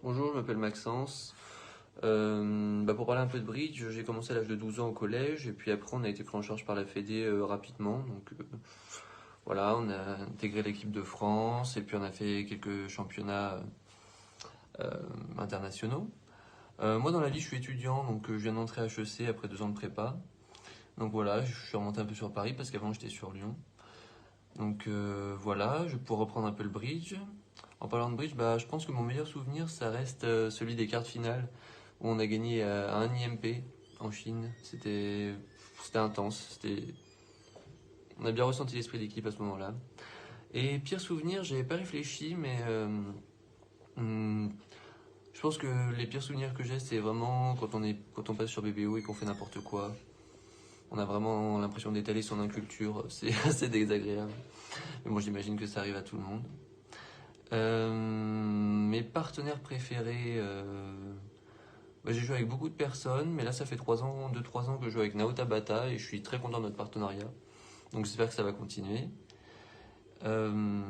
Bonjour, je m'appelle Maxence. Pour parler un peu de bridge, j'ai commencé à l'âge de 12 ans au collège et puis après on a été pris en charge par la Fédé rapidement. Voilà, on a intégré l'équipe de France et puis on a fait quelques championnats internationaux. Moi dans la vie je suis étudiant je viens d'entrer à HEC après 2 ans de prépa. Donc voilà, je suis remonté un peu sur Paris parce qu'avant j'étais sur Lyon. Voilà, je vais pouvoir reprendre un peu le bridge. En parlant de bridge, je pense que mon meilleur souvenir, ça reste celui des quarts de finale, où on a gagné à 1 IMP en Chine. C'était intense, on a bien ressenti l'esprit d'équipe à ce moment-là. Et pire souvenir, j'avais pas réfléchi, mais hum, je pense que les pires souvenirs que j'ai, c'est vraiment quand on passe sur BBO et qu'on fait n'importe quoi. On a vraiment l'impression d'étaler son inculture, c'est assez désagréable. Mais bon, j'imagine que ça arrive à tout le monde. Mes partenaires préférés, j'ai joué avec beaucoup de personnes, mais là ça fait 3 ans, 2-3 ans que je joue avec Nao Tabata et je suis très content de notre partenariat. Donc j'espère que ça va continuer. Euh,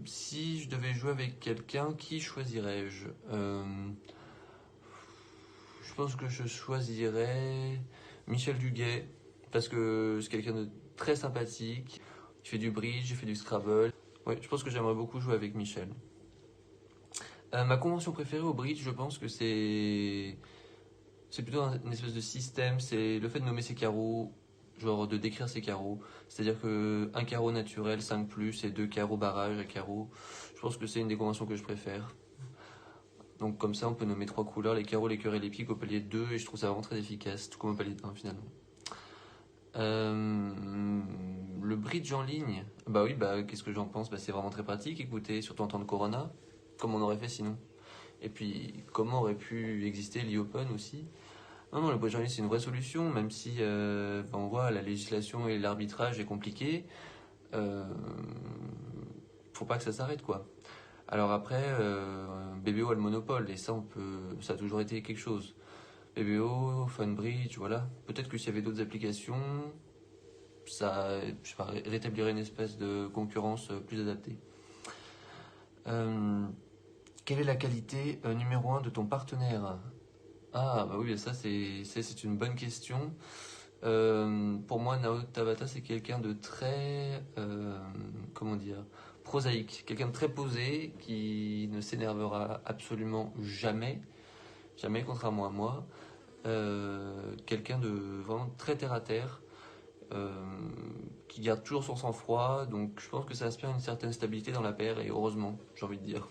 Si je devais jouer avec quelqu'un, qui choisirais-je? Je pense que je choisirais Michel Duguay, parce que c'est quelqu'un de très sympathique. Il fait du bridge, il fait du Scrabble. Ouais, je pense que j'aimerais beaucoup jouer avec Michel. Ma convention préférée au bridge, je pense que c'est plutôt une espèce de système, c'est le fait de nommer ses carreaux, genre de décrire ses carreaux. C'est-à-dire que un carreau naturel, 5 plus, et deux carreaux barrage à carreau. Je pense que c'est une des conventions que je préfère. Donc comme ça, on peut nommer 3 couleurs, les carreaux, les cœurs et les piques au palier 2, et je trouve ça vraiment très efficace, tout comme au palier 1 finalement. Le bridge en ligne, bah oui, qu'est-ce que j'en pense? C'est vraiment très pratique, écoutez, surtout en temps de Corona, comme on aurait fait sinon. Et puis, comment aurait pu exister l'e-open aussi? Non, le bridge en ligne, c'est une vraie solution, même si on voit la législation et l'arbitrage est compliqué. Euh, Faut pas que ça s'arrête, quoi. Alors après, BBO a le monopole, et ça a toujours été quelque chose. BBO, Funbridge, voilà. Peut-être que s'il y avait d'autres applications, ça, je sais pas, rétablirait une espèce de concurrence plus adaptée. Euh, Quelle est la qualité numéro 1 de ton partenaire? Ah, bah oui, c'est une bonne question. Pour moi, Nao Tabata, c'est quelqu'un de très, comment dire, prosaïque. Quelqu'un de très posé qui ne s'énervera absolument jamais, jamais, contrairement à moi. Quelqu'un de vraiment très terre à terre, euh, qui garde toujours son sang-froid. Donc je pense que ça inspire une certaine stabilité dans la paire, et heureusement, j'ai envie de dire.